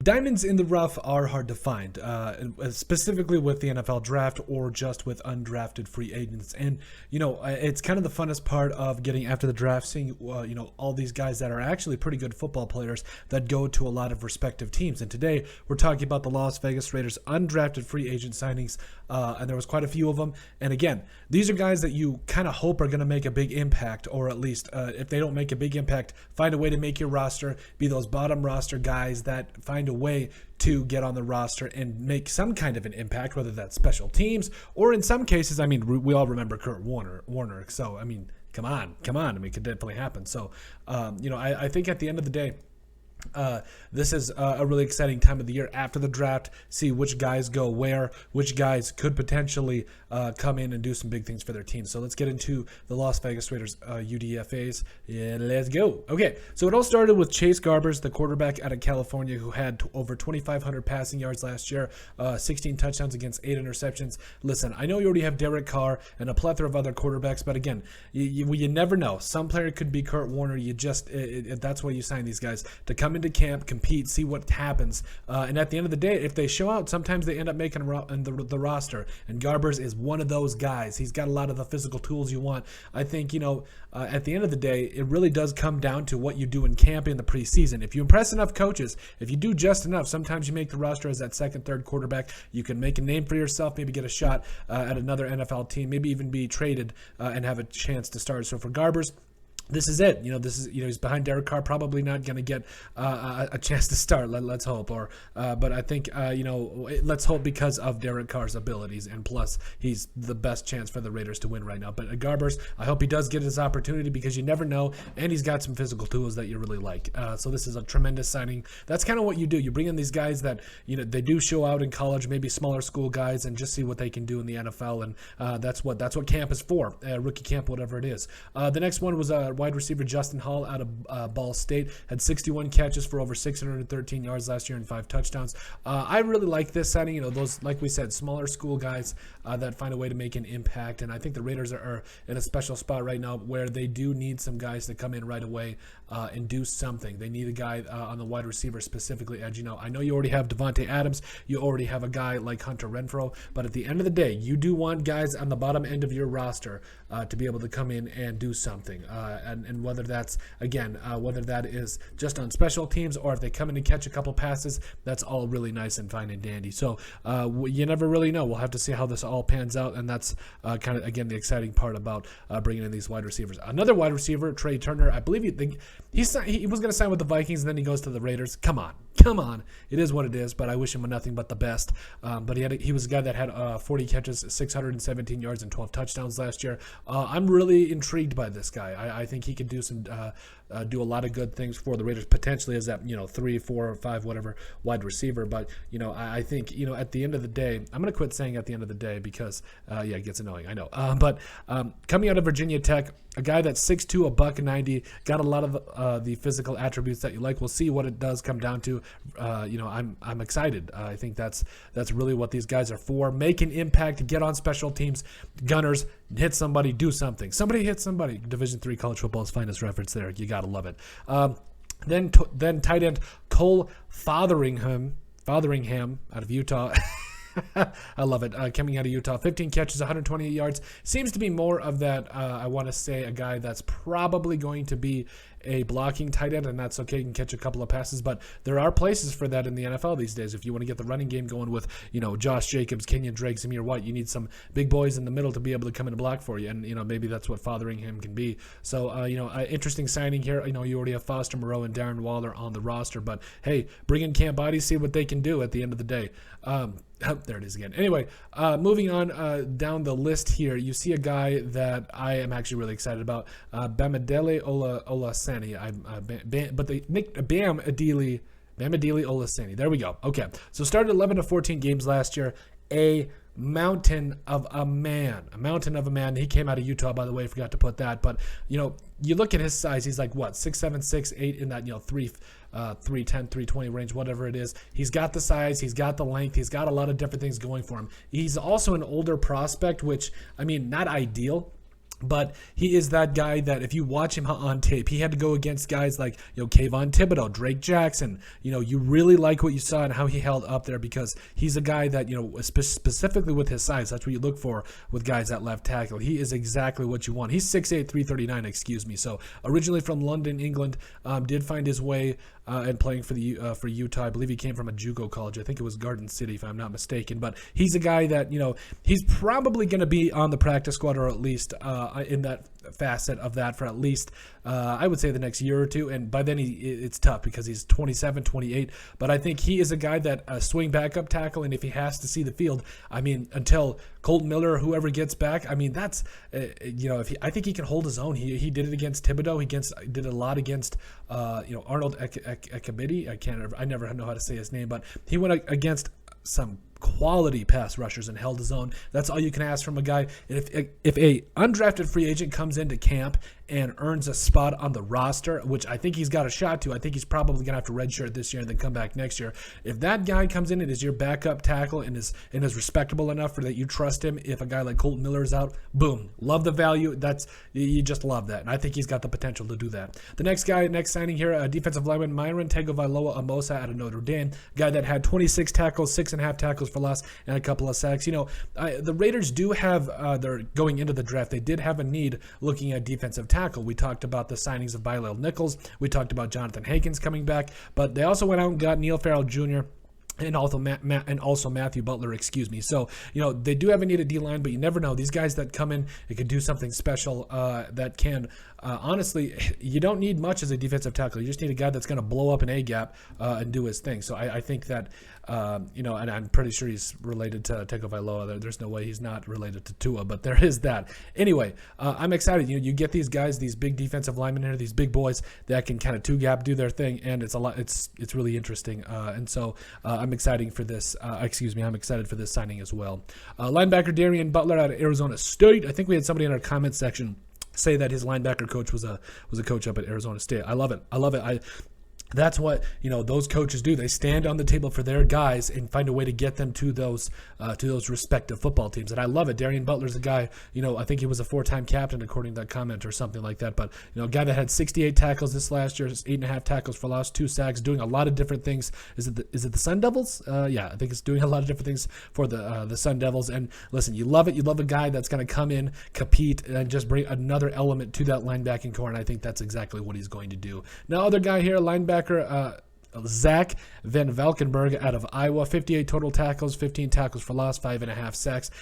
Diamonds in the rough are hard to find, specifically with the NFL draft or just with undrafted free agents. And, it's kind of the funnest part of getting after the draft, seeing, all these guys that are actually pretty good football players that go to a lot of respective teams. And today we're talking about the Las Vegas Raiders undrafted free agent signings, and there was quite a few of them. And again, these are guys that you kind of hope are going to make a big impact, or at least if they don't make a big impact, find a way to make your roster, be those bottom roster guys that find a way to get on the roster and make some kind of an impact, whether that's special teams or in some cases, we all remember Kurt Warner. So, come on. It could definitely happen. So, I think at the end of the day, this is a really exciting time of the year after the draft. See which guys go where, which guys could potentially come in and do some big things for their team. So let's get into the Las Vegas Raiders UDFAs. Yeah, let's go. Okay, so it all started with Chase Garbers, the quarterback out of California who had over 2,500 passing yards last year, 16 touchdowns against 8 interceptions. Listen, I know you already have Derek Carr and a plethora of other quarterbacks, but again, you never know. Some player could be Kurt Warner. That's why you sign these guys, to come into camp, compete, see what happens, and at the end of the day, if they show out, sometimes they end up making the roster, and Garbers is one of those guys. He's got a lot of the physical tools you want. I think, at the end of the day, it really does come down to what you do in camp in the preseason. If you impress enough coaches, if you do just enough, sometimes you make the roster as that second, third quarterback. You can make a name for yourself, maybe get a shot at another NFL team, maybe even be traded and have a chance to start. So for Garbers, this is it. He's behind Derek Carr, probably not going to get a chance to start. Let's hope. But I think, let's hope because of Derek Carr's abilities, and plus he's the best chance for the Raiders to win right now. But Garbers, I hope he does get his opportunity because you never know, and he's got some physical tools that you really like. So this is a tremendous signing. That's kind of what you do. You bring in these guys that they do show out in college, maybe smaller school guys, and just see what they can do in the NFL. And that's what camp is for, rookie camp, whatever it is. The next one was wide receiver Justin Hall out of Ball State, had 61 catches for over 613 yards last year and 5 touchdowns. I really like this signing. Those, like we said, smaller school guys that find a way to make an impact. And I think the Raiders are in a special spot right now where they do need some guys to come in right away and do something. They need a guy on the wide receiver, specifically edge. I know you already have Devontae Adams. You already have a guy like Hunter Renfrow. But at the end of the day, you do want guys on the bottom end of your roster to be able to come in and do something. And whether that's, again, whether that is just on special teams or if they come in and catch a couple passes, that's all really nice and fine and dandy. So you never really know. We'll have to see how this all pans out, and that's kind of, again, the exciting part about bringing in these wide receivers. Another wide receiver, Trey Turner, I believe he was going to sign with the Vikings, and then he goes to the Raiders. Come on. It is what it is, but I wish him nothing but the best. But he was a guy that had 40 catches, 617 yards, and 12 touchdowns last year. I'm really intrigued by this guy. I think he could do a lot of good things for the Raiders, potentially as that 3, 4, or 5, whatever wide receiver. But I think at the end of the day, I'm going to quit saying at the end of the day because it gets annoying. I know. But coming out of Virginia Tech, a guy that's 6'2", $190, got a lot of the physical attributes that you like. We'll see what it does come down to. I'm excited. I think that's really what these guys are for. Make an impact, get on special teams, gunners, hit somebody, do something. Somebody hit somebody. Division III college football's finest reference there. You gotta love it. Then tight end Cole Fotheringham out of Utah. I love it. Coming out of Utah, 15 catches, 128 yards. Seems to be more of that, I want to say, a guy that's probably going to be a blocking tight end, and that's okay. He can catch a couple of passes, but there are places for that in the NFL these days. If you want to get the running game going with, Josh Jacobs, Kenyon Drake, Zamir White, you need some big boys in the middle to be able to come in and block for you, and, maybe that's what Fotheringham can be. So, interesting signing here. You already have Foster Moreau and Darren Waller on the roster, but hey, bring in camp bodies, see what they can do at the end of the day. There it is again. Anyway, moving on down the list here, you see a guy that I am actually really excited about, Bamidele Olaseni. Bam Adili Olaseni. There we go. Okay, so started 11 to 14 games last year. A mountain of a man. He came out of Utah, by the way. I forgot to put that. But, you look at his size. He's like, what, 6'7", 6'8", in that, 310, 320 range, whatever it is. He's got the size. He's got the length. He's got a lot of different things going for him. He's also an older prospect, which, not ideal. But he is that guy that if you watch him on tape, he had to go against guys like, Kayvon Thibodeau, Drake Jackson. You really like what you saw and how he held up there, because he's a guy that, specifically with his size, that's what you look for with guys at left tackle. He is exactly what you want. He's 6'8", 339, excuse me. So originally from London, England, did find his way and playing for Utah. I believe he came from a JUCO college. I think it was Garden City, if I'm not mistaken. But he's a guy that, he's probably going to be on the practice squad, or at least in that facet of that for at least, I would say, the next year or two. And by then it's tough because he's 27, 28. But I think he is a guy that swing backup tackle, and if he has to see the field, until Colton Miller or whoever gets back, that's, I think he can hold his own. He did it against Thibodeau. He did a lot against, Arnold Ekabidi. I never know how to say his name, but he went against some quality pass rushers and held his own. That's all you can ask from a guy. And if a undrafted free agent comes into camp and earns a spot on the roster, which I think he's got a shot to, I think he's probably going to have to redshirt this year and then come back next year. If that guy comes in and is your backup tackle and is respectable enough for that you trust him, if a guy like Colton Miller is out, boom, love the value. You just love that, and I think he's got the potential to do that. The next signing here, defensive lineman Myron Tagovailoa-Amosa out of Notre Dame, guy that had 26 tackles, 6.5 tackles for loss, and a couple of sacks. The Raiders do have, they're going into the draft, they did have a need looking at defensive tackle. We talked about the signings of Bilal Nichols. We talked about Jonathan Hankins coming back, but they also went out and got Neil Farrell Jr., and also Matthew Butler, excuse me. So, they do have a need at D-line, but you never know. These guys that come in, it can do something special that can, honestly, you don't need much as a defensive tackle. You just need a guy that's going to blow up an A-gap and do his thing. So I think that, and I'm pretty sure he's related to Tagovailoa. There's no way he's not related to Tua, but there is that. Anyway, I'm excited. You get these guys, these big defensive linemen here, these big boys that can kind of two-gap do their thing, and it's really interesting. And so I'm excited for this. I'm excited for this signing as well. Linebacker Darian Butler out of Arizona State. I think we had somebody in our comment section say that his linebacker coach was a coach up at Arizona State. I love it. That's what those coaches do. They stand on the table for their guys and find a way to get them to those respective football teams. And I love it. Darian Butler's a guy. I think he was a 4-time captain according to that comment or something like that. But a guy that had 68 tackles this last year, 8.5 tackles for loss, 2 sacks, doing a lot of different things. Is it the Sun Devils? Yeah, I think it's doing a lot of different things for the Sun Devils. And listen, you love it. You love a guy that's going to come in, compete, and just bring another element to that linebacking core. And I think that's exactly what he's going to do. Now, other guy here, linebacker. Zach Van Valkenburg out of Iowa, 58 total tackles, 15 tackles for loss, 5.5 sacks.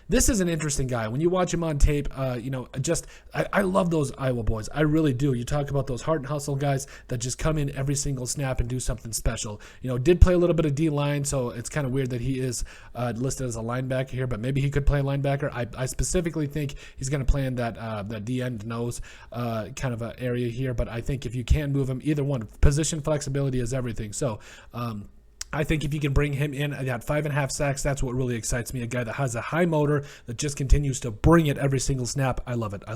This is an interesting guy. When you watch him on tape, I love those Iowa boys. I really do. You talk about those heart and hustle guys that just come in every single snap and do something special. Did play a little bit of D-line, so it's kind of weird that he is listed as a linebacker here, but maybe he could play linebacker. I specifically think he's going to play in that D-end nose kind of a area here, but I think if you can move him, either one, position flexibility is everything. So I think if you can bring him in at 5.5 sacks, that's what really excites me. A guy that has a high motor that just continues to bring it every single snap. I love it. I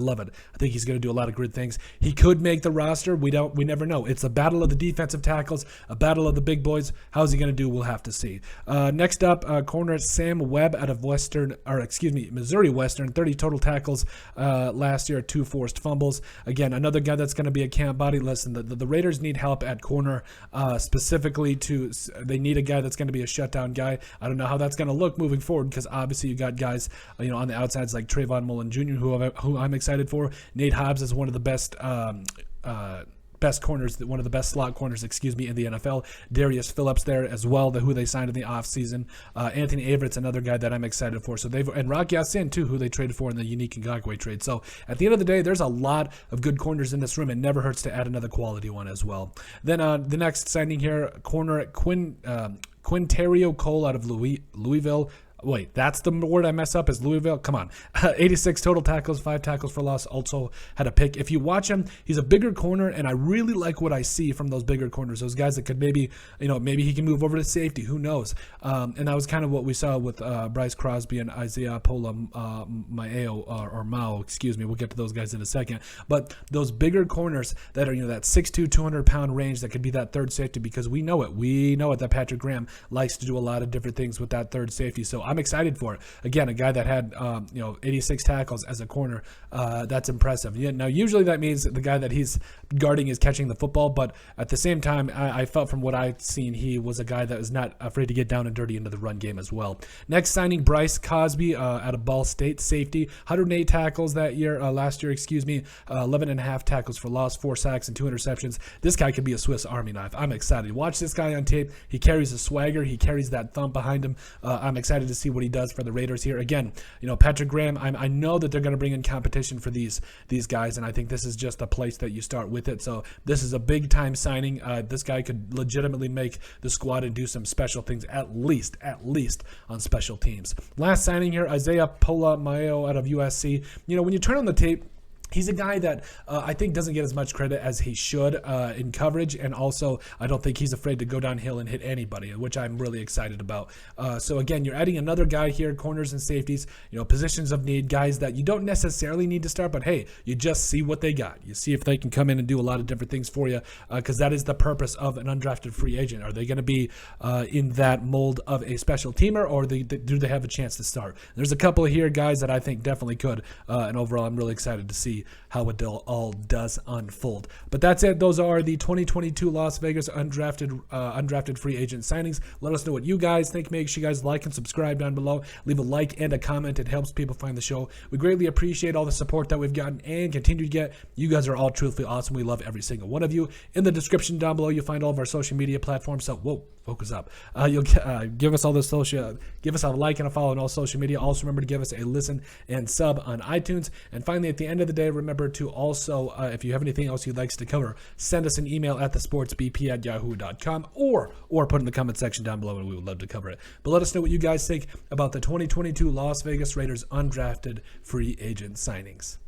think he's going to do a lot of good things. He could make the roster. We never know. It's a battle of the defensive tackles, a battle of the big boys. How's he going to do? We'll have to see. Next up, corner Sam Webb out of Missouri Western, 30 total tackles last year, 2 forced fumbles. Again, another guy that's going to be a camp body. Listen, the Raiders need help at corner, specifically they need a guy that's going to be a shutdown guy. I don't know how that's going to look moving forward, because obviously you got guys on the outsides like Trayvon Mullen Jr., who I'm excited for. Nate Hobbs is one of the best corners, one of the best slot corners, in the NFL. Darius Phillips there as well, who they signed in the offseason. Anthony Averett's another guy that I'm excited for. And Rock Ya-Sin too, who they traded for in the Unique Ngakoue trade. So at the end of the day, there's a lot of good corners in this room. It never hurts to add another quality one as well. Then the next signing here, corner Quinterio Cole out of Louisville. Wait, that's the word I mess up, is Louisville? Come on. 86 total tackles, 5 tackles for loss, also had a pick. If you watch him, he's a bigger corner, and I really like what I see from those bigger corners. Those guys that could maybe he can move over to safety. Who knows? And that was kind of what we saw with Bryce Crosby and Isaiah Pola-Mao, or Mao, excuse me. We'll get to those guys in a second. But those bigger corners that are, that 6'2", 200-pound range that could be that third safety, because we know it. We know it that Patrick Graham likes to do a lot of different things with that third safety. So I'm excited for it. Again, a guy that had 86 tackles as a corner. That's impressive. Yeah, now, usually that means the guy that he's guarding is catching the football, but at the same time, I felt from what I've seen, he was a guy that was not afraid to get down and dirty into the run game as well. Next signing, Bryce Cosby out of Ball State, safety, 108 tackles last year, 11 and a half tackles for loss, 4 sacks, and 2 interceptions. This guy could be a Swiss Army knife. I'm excited. Watch this guy on tape. He carries a swagger. He carries that thump behind him. I'm excited to see what he does for the Raiders here. Again, Patrick Graham, I know that they're going to bring in competition for these guys, and I think this is just a place that you start with it. So this is a big-time signing. This guy could legitimately make the squad and do some special things, at least on special teams. Last signing here, Isaiah Pola-Mao out of USC. When you turn on the tape, he's a guy that I think doesn't get as much credit as he should in coverage, and also I don't think he's afraid to go downhill and hit anybody, which I'm really excited about. So again, you're adding another guy here, corners and safeties, positions of need, guys that you don't necessarily need to start, but hey, you just see what they got. You see if they can come in and do a lot of different things for you, because that is the purpose of an undrafted free agent. Are they going to be in that mold of a special teamer, or do they have a chance to start? There's a couple of here guys that I think definitely could, and overall I'm really excited to see how it all does unfold. But that's it. Those are the 2022 Las Vegas undrafted free agent signings. Let us know what you guys think. Make sure you guys like and subscribe down below. Leave a like and a comment. It helps people find the show. We greatly appreciate all the support that we've gotten and continue to get. You guys are all truthfully awesome. We love every single one of you. In the description down below, you'll find all of our social media platforms. So, whoa, focus up. You'll give us all the social, give us a like and a follow on all social media. Also, remember to give us a listen and sub on iTunes. And finally, at the end of the day, remember to also, if you have anything else you'd like us to cover, send us an email at thesportsbp@yahoo.com or put in the comment section down below, and we would love to cover it. But let us know what you guys think about the 2022 Las Vegas Raiders undrafted free agent signings.